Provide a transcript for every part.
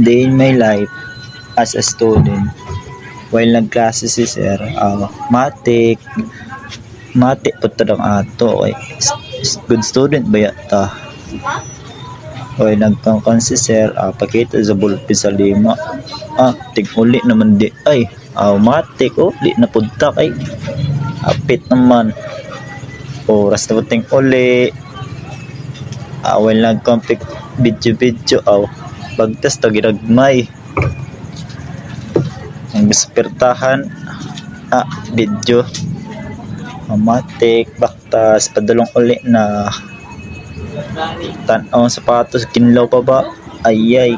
day in my life as a student while nagklase si sir, matik po ito ng ato okay. Good student ba yata while nagkangkan si sir, pakita sa bulpi sa 5 ting uli naman di ay matik di na punta kay apit naman oras na ting uli while nagkampik video bagtas to ginagmay ang bispertahan video matik baktas padulong uli na tanaw sapatos kinlaw pa ba ayay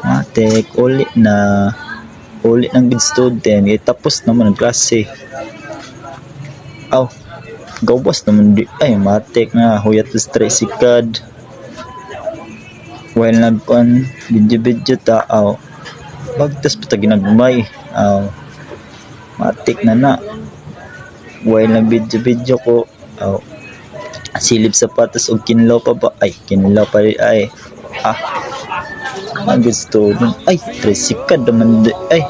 matik uli ng good student tapos naman ang klase gawas naman di ay matik na huyat sa stresikad while nagkuan video bagtas pa ginagmay matik na while nag video ko silip sapatos og kinlaw pa ba ay kinlaw pa rin ay ang good student ay stresikad naman di ay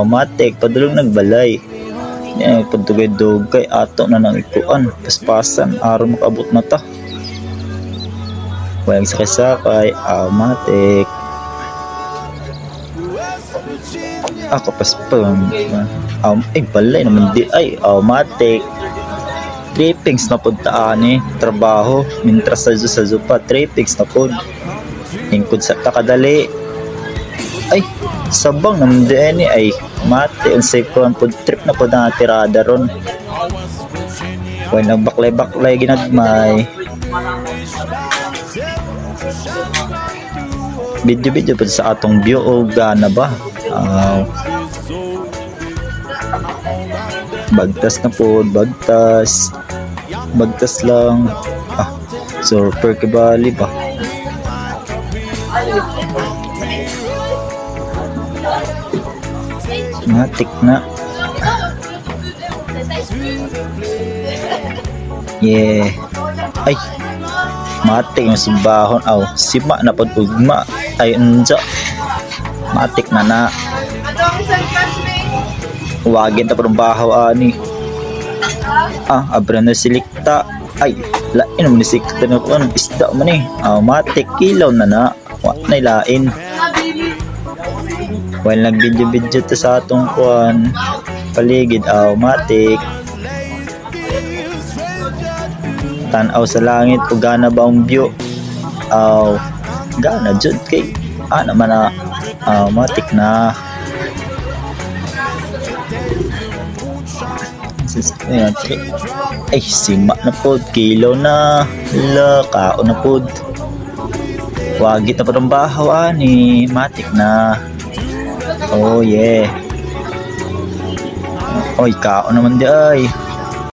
matik padulong nagbalay pagdugay-dugay ato na nang ikuan paspasan aron makaabot na ta walang sakay-sakay matik paspang ay balay naman di ay matik trippings na puntaan trabaho mintras sa zupa trippings na pod ingkod sa takadali ay sabang naman di ay mati unsay kuan pod trip na pod ang tirada ron when nagbaklay ginagmay video pod sa atong view o gana ba bagtas na pod bagtas lang super kabali ba matik na ay matik yung subahon sima na pod ugma ay unja matik na wagin ta parang bahaw abra na silikta ay lain naman silikta na kuan isda man matik kilaw na nay lain while nag-video ta sa atong kuan paligid matik tanaw sa langit ug gana ba ang view gana jud kay naman matik na ay sima na pod kilaw na kaon na pod wagit na parang bahaw matik na oy kaon naman di ay